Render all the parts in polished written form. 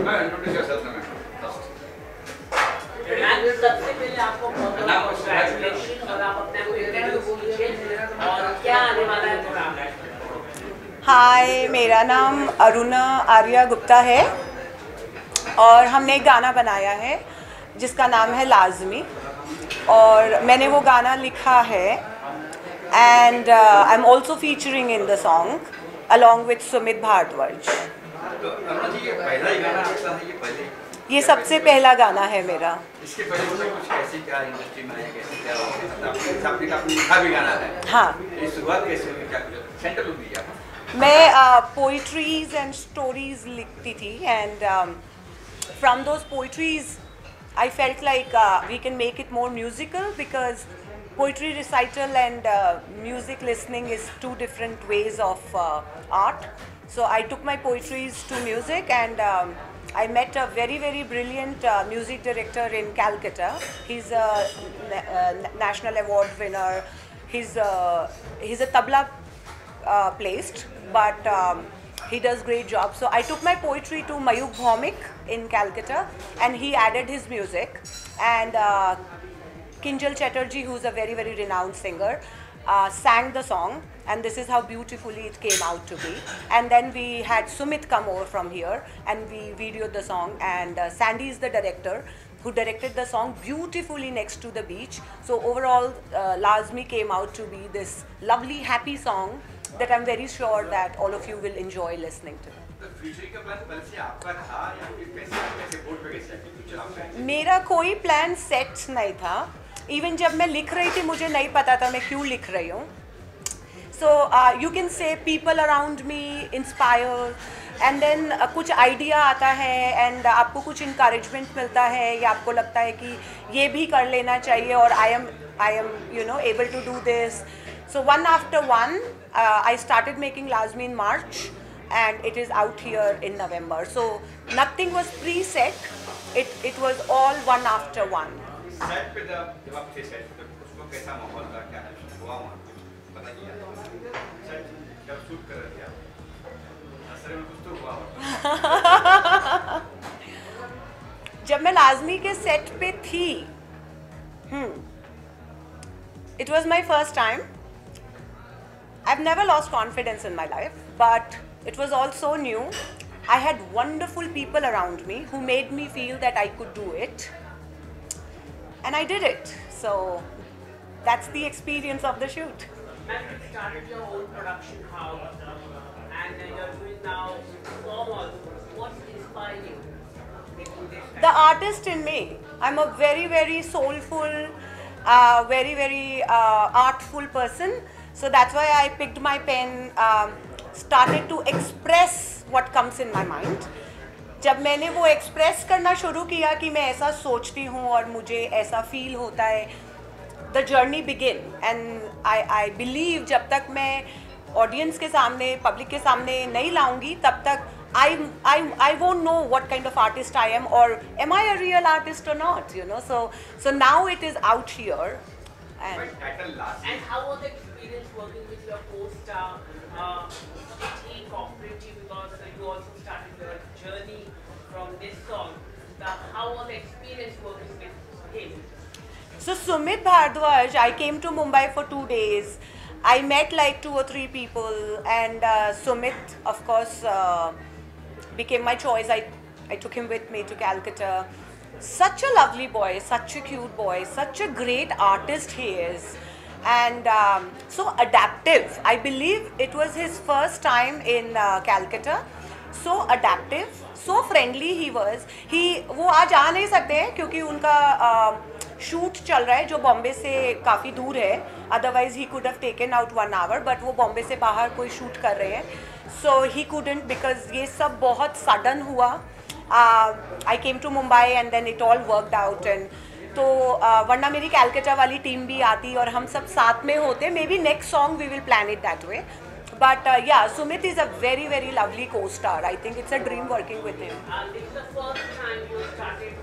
Introduce yourself, ma'am. First. सबसे पहले आपको बहुत congratulations और आप अपने आप को introduce कीजिए और क्या आने वाला है थोड़ा। हाय, मेरा नाम अरुणा आर्या गुप्ता है और हमने एक गाना बनाया है जिसका नाम है लाज़मी और मैंने वो गाना लिखा है and I am also featuring in the song along with Sumit Bhardwaj. Aruna ji, ये पहला ही गाना आपका है? ये सबसे पहला गाना है मेरा। इसके पहले से कुछ कैसे क्या इंडस्ट्री में आया, कैसे क्या आपने लिखा भी गाना है? हाँ। ये शुरुआत कैसे हुई, क्या सेंटर लुक दिया? मैं पोइट्रीज एंड स्टोरीज लिखती थी and from those poetries I felt like we can make it more musical because poetry recital and music listening is two different ways of art. So I took my poetries to music and I met a very brilliant music director in Calcutta. He's a national award winner. He's a tabla placed, but he does great job. So I took my poetry to Mayuk Bhaumik in Calcutta and he added his music, and Kinjal Chatterjee, who's a very renowned singer, sang the song, and this is how beautifully it came out to be. And then we had Sumit come over from here and we videoed the song, and Sandy is the director who directed the song beautifully next to the beach. So overall Laazmi came out to be this lovely happy song that I'm very sure that all of you will enjoy listening to. मेरा कोई plan set नहीं था। Even जब मैं लिख रही थी मुझे नहीं पता था मैं क्यों लिख रही हूँ। So you can say people around me inspire and then कुछ आइडिया आता है एंड आपको कुछ इंकरेजमेंट मिलता है या आपको लगता है कि ये भी कर लेना चाहिए और I am you know able to do this. So one after one, I started making Laazmi in March, and it is out here in November. So nothing was preset; it was all one after one. Set पे जब आप थे set पे उसको कैसा माहौल था, क्या हुआ वहाँ बताइए? सेट जब शूट कर रहे थे आप, असर में कुछ तो हुआ? जब मैं लाज़मी के सेट पे थी, it was my first time. I've never lost confidence in my life, but it was all so new. I had wonderful people around me who made me feel that I could do it, and I did it. So that's the experience of the shoot. Ma'am, you started your own production house and you're doing now perform also. What's inspiring you? The artist in me. I'm a very soulful, very artful person. So that's why I picked my pen, started to express what comes in my mind. जब मैंने वो express करना शुरू किया कि मैं ऐसा सोचती हूँ और मुझे ऐसा feel होता है, the journey begin. And I believe जब तक मैं audience के सामने, public के सामने नहीं लाऊंगी, तब तक I won't know what kind of artist I am or am I a real artist or not, you know. So now it is out here. And how was the experience working with your co-star? Did he cooperate you because you also started your journey from this song? How was the experience working with him? So Sumit Bhardwaj, I came to Mumbai for 2 days. I met like 2 or 3 people, and Sumit, of course, became my choice. I took him with me to Calcutta. Such a lovely boy, such a cute boy, such a great artist he is, and so adaptive. I believe it was his first time in Calcutta. So adaptive, so friendly he was. वो आज आ नहीं सकते हैं क्योंकि उनका shoot चल रहा है जो बॉम्बे से काफ़ी दूर है. Otherwise he could have taken out 1 hour, but वो बॉम्बे से बाहर कोई शूट कर रहे हैं. So he couldn't because ये सब बहुत सडन हुआ. I came to Mumbai and then it all worked out, and तो वरना मेरी कैलकाटा वाली टीम भी आती और हम सब साथ में होते. Maybe next song we will plan it that way. But yeah, Sumit is a very lovely co-star. I think it's a dream working with him. This is the first time you started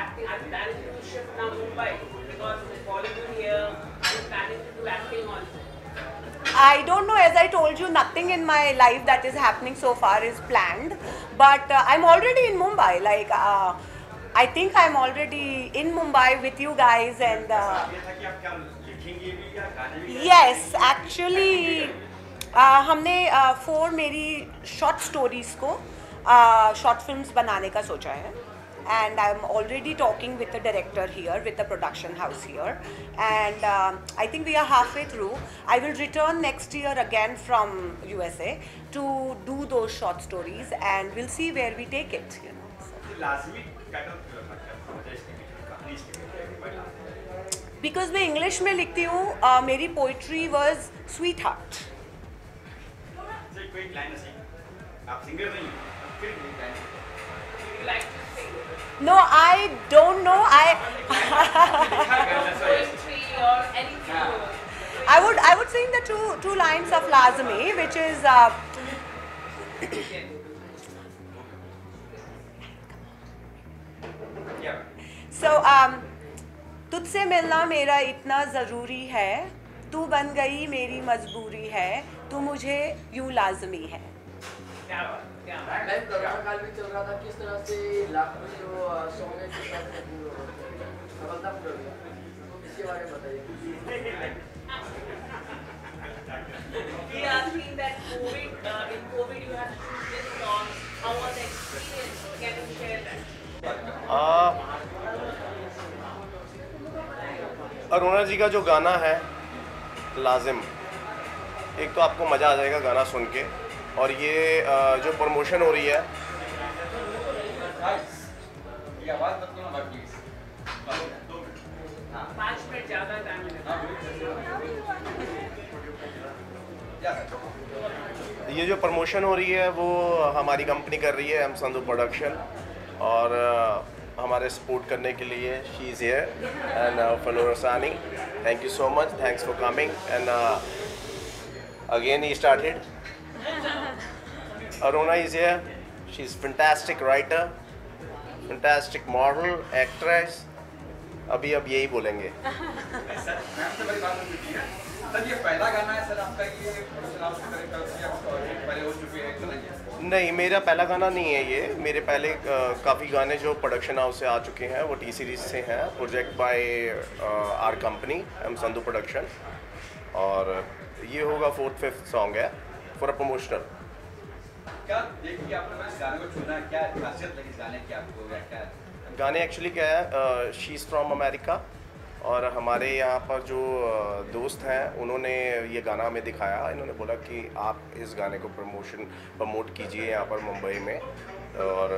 acting. Are you planning to shift now Mumbai because Bollywood here? Are you planning to do acting also? I don't know, as I told you, nothing in my life that is happening so far is planned. But I'm already in Mumbai. Like, I think I'm already in Mumbai with you guys. And yes, actually, हमने 4 मेरी short stories को short films बनाने का सोचा है. And I'm already talking with the director here, with the production house here, and I think we are halfway through. I will return next year again from USA to do those short stories, and we'll see where we take it. You know. Because मैं English में लिखती हूँ, मेरी poetry was sweetheart. No, I don't know. I would sing the two lines of Lazmi, which is so तुझसे मिलना मेरा इतना ज़रूरी है, तू बन गई मेरी मजबूरी है, तू मुझे यूँ लाज़मी है. मैम कोरोना काल में चल रहा था, किस तरह से लाखों जो सॉन्ग है सफलतापूर्वक गया, इसके बारे में बताइए. We are seeing that in COVID you have to choose this song. How was the experience? Can you share that? Aruna जी का जो गाना है लाजिम, एक तो आपको मज़ा आ जाएगा गाना सुन के, और ये जो प्रमोशन हो रही है, ये जो प्रमोशन हो रही है वो हमारी कंपनी कर रही है, हम संधू प्रोडक्शन, और हमारे सपोर्ट करने के लिए शी इज़ हियर एंड फलोर सानी, thank you so much, thanks for coming and again he started. Aruna is here. She's fantastic writer, fantastic model, actress. अभी अब यही बोलेंगे. नहीं, मेरा पहला गाना नहीं है ये. मेरे पहले काफ़ी गाने जो प्रोडक्शन हाउस से आ चुके हैं वो टी सीरीज से हैं, project by our company M Sandhu production, और ये होगा 4th-5th सॉन्ग है फॉर अ प्रमोशनल. क्या देखिए आपने इस गाने को चुना, क्या खासियत लगी इस गाने की आपको, या क्या गाने एक्चुअली क्या है, शी इज़ फ्रॉम अमेरिका, और हमारे यहाँ पर जो दोस्त हैं उन्होंने ये गाना हमें दिखाया. इन्होंने बोला कि आप इस गाने को प्रमोट कीजिए यहाँ पर मुंबई में, और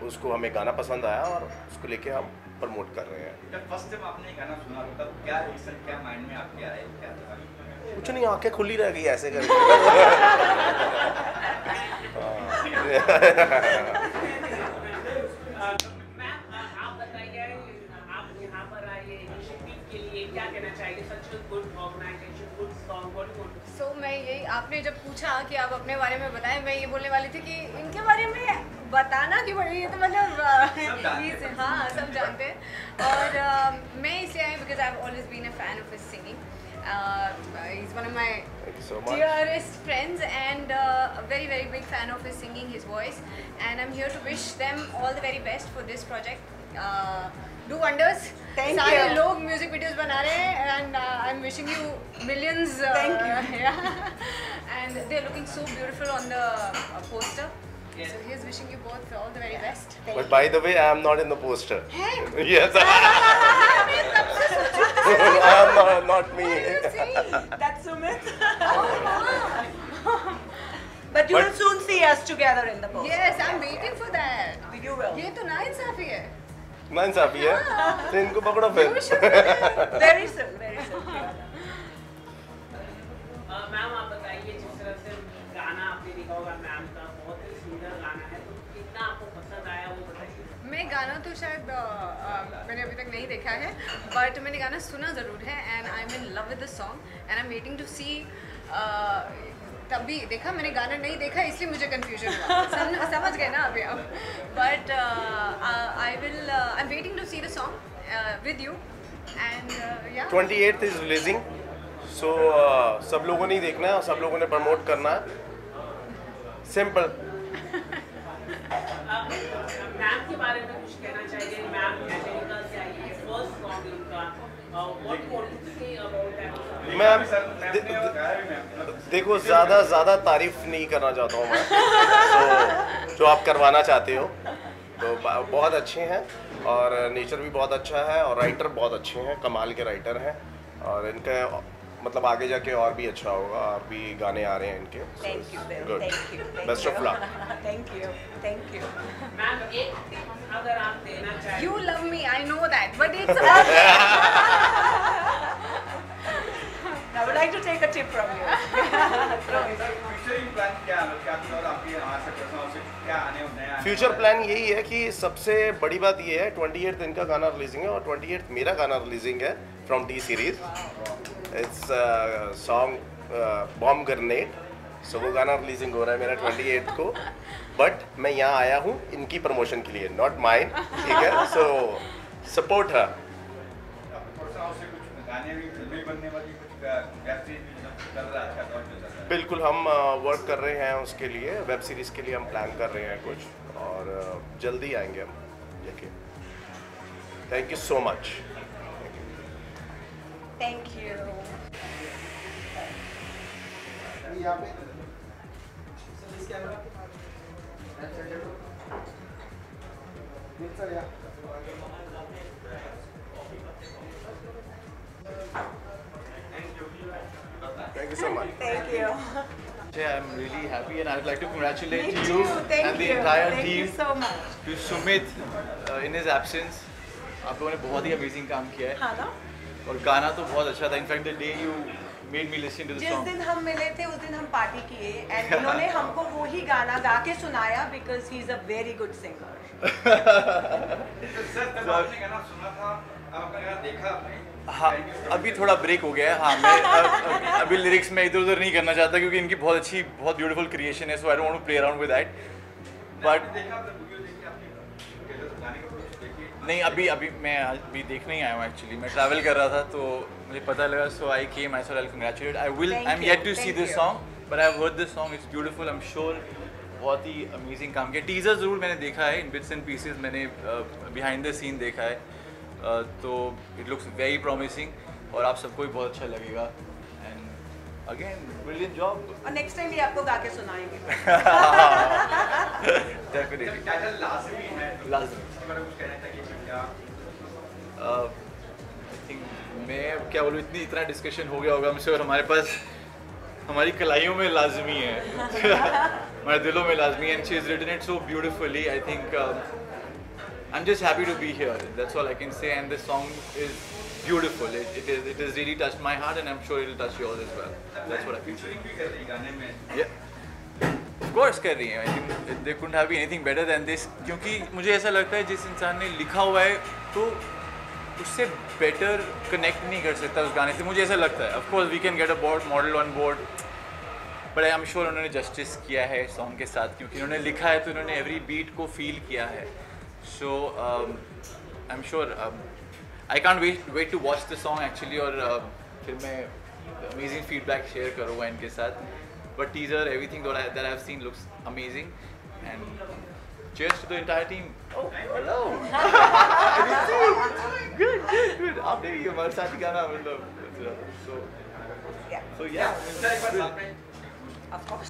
उसको हमें गाना पसंद आया और उसको लेके हम प्रमोट कर रहे हैं. जब फर्स्ट टाइम आपने ये गाना सुना तब क्या रिएक्शन, क्या माइंड में आपके आए, क्या था? कुछ नहीं, आंखें खुली रह गई ऐसे करके. आप बताइए, आप यहाँ पर आए इनिशिएटिव के लिए, क्या कहना चाहिए? Such good organisation, good song, what you want? So मैं यही, आपने जब पूछा कि आप अपने बारे में बताएं, मैं ये बोलने वाली थी कि इनके बारे में बताना क्यों पड़ेगा, ये तो मतलब हाँ सब जानते हैं. और मैं इसलिए I because I have always been a fan of his singing. He's one of my dearest friends and a very very big fan of his singing, his voice, and I'm here to wish them all the very best for this project. Do wonders. सारे लोग music videos बना रहे हैं and I'm wishing you millions. Thank you. Yeah. And they're looking so beautiful on the poster. Yes. So here's wishing you both all the very best. But by the way, I am not in the poster. Yes. I am not me. That's Sumit. But you will soon see us together in the post. Yes, I'm waiting for that. You will. ये तो नाइंसाफी है. नाइंसाफी है, तो इनको पकड़ो फिर. Very soon, very soon. Ma'am आप बताइए, जिस तरह से गाना आपने देखा होगा मैम का, बहुत ही सुंदर गाना है, तो कितना आपको पसंद आया वो बताइए. मैं गाना तो शायद मैंने अभी तक नहीं देखा है, बट मैंने गाना सुना ज़रूर है and I am in love with the song and I am waiting to see. तभी देखा, मैंने गाना नहीं देखा इसलिए मुझे कंफ्यूजन हुआ. समझ गए ना अभी आप. But I am waiting to see the song with you and yeah 28th is releasing, सो सब लोगों ने ही देखना है और सब लोगों ने प्रमोट करना है, सिंपल। मैम के बारे में कुछ कहना चाहिए? मैम अमेरिका से आई है, फर्स्ट सॉन्ग उनका, what you want to say about that? मैं देखो ज़्यादा तारीफ नहीं करना चाहता हूँ मैं, तो जो आप करवाना चाहते हो तो बहुत अच्छे हैं और नेचर भी बहुत अच्छा है और राइटर बहुत अच्छे हैं, कमाल के राइटर हैं और इनका मतलब आगे जाके और भी अच्छा होगा, और भी गाने आ रहे हैं इनके। Thank you, Bill. Good. Thank you. Best of luck. Thank you. Thank you. Ma'am एक टिप अगर आप देना चाहें? You love me, I know that, but it's I would like to take a tip from you. Future plan क्या है, क्या और आपकी हमारे से पर्सनल से क्या आने नया? फ्यूचर प्लान यही है कि सबसे बड़ी बात ये है 28th इनका गाना रिलीजिंग है और 28th मेरा गाना रिलीजिंग है from T Series. It's song Bomb Grenade, so वो गाना रिलीजिंग हो रहा है मेरा 28th को, बट मैं यहाँ आया हूँ इनकी प्रमोशन के लिए, नॉट माइन, ठीक है? सो सपोर्ट है। पर्सनल से कुछ गाने भी फिल्में बनने वाली कुछ वेब सीरीज भी चल रहा है, अच्छा दौर चल रहा है? बिल्कुल, हम वर्क कर रहे हैं उसके लिए, वेब सीरीज़ के लिए हम प्लान कर रहे हैं कुछ, और जल्दी आएंगे हम लेके। Thank you so much. Thank you. Thank you so much. Thank you. I'm really happy and I would like to congratulate Me you too. Thank and the you. entire Thank team. you so much. To Sumit in his absence. आप लोगों ने बहुत ही amazing काम किया है हाँ ना? और गाना तो बहुत अच्छा था। In fact the day you made me listen to the जिस सॉन्ग, दिन हम मिले थे उस दिन हम पार्टी किए एंड उन्होंने हमको वो ही गाना गा के सुनाया because he is a very good singer. Sir तब आपने गाना सुना था, आपका गाना देखा आपने? हाँ अभी थोड़ा ब्रेक हो गया है। हाँ मैं अभी लिरिक्स में इधर उधर नहीं करना चाहता क्योंकि इनकी बहुत अच्छी बहुत ब्यूटीफुल क्रिएशन है, so I don't want to play around with that. But देखा आपने वीडियो देखी आपने गाने का कुछ देखी? नहीं अभी मैं अभी देखने ही आया हूँ एक्चुअली। मैं ट्रैवल कर रहा था तो मुझे पता लगा, so I came, I saw, I congratulate, I will, I am yet to see this song but I have heard this song, it's beautiful, I am sure बहुत ही अमेजिंग काम किया। टीजर ज़रूर मैंने देखा है, इन बिट्स एंड पीसेस मैंने behind the scene देखा है, तो इट लुक्स वेरी प्रॉमिसिंग और आप सबको भी बहुत अच्छा लगेगा। And again brilliant job. और नेक्स्ट टाइम भी आपको गा के सुनाएंगे। डेफिनेटली टाइटल लाजमी है, लाजमी। इसके बारे में कुछ कहना चाहिए क्या? आई थिंक मैं क्या बोलूँ, इतना डिस्कशन हो गया होगा हमसे और हमारे पास हमारी कलाइयों में लाजमी है हमारे दिलों में लाजमी है, and she is written it so beautifully. I think I'm just happy to be here. That's all I can say. And this song is beautiful. It is really touched my heart, and I'm sure it will touch yours as well. That's what I feel. Featuring भी कर रही है गाने में। Yeah. Of course कर रही हैं. I think there couldn't have been anything better than this. क्योंकि मुझे ऐसा लगता है जिस इंसान ने लिखा हुआ है तो उससे बेटर कनेक्ट नहीं कर सकता उस गाने से, मुझे ऐसा लगता है। Of course we can get a model on board, but I am sure उन्होंने जस्टिस किया है सॉन्ग के साथ, क्योंकि उन्होंने लिखा है तो उन्होंने एवरी बीट को फील किया है। So I'm sure I can't wait to watch the song actually, और फिर मैं amazing feedback share करूँगा इनके साथ। But teaser, everything that I've seen looks amazing, and cheers to the entire team. Oh, hello. Good. आपने भी हमारे साथ ही गाना मतलब so yeah. सर एक बार साथ में Of course.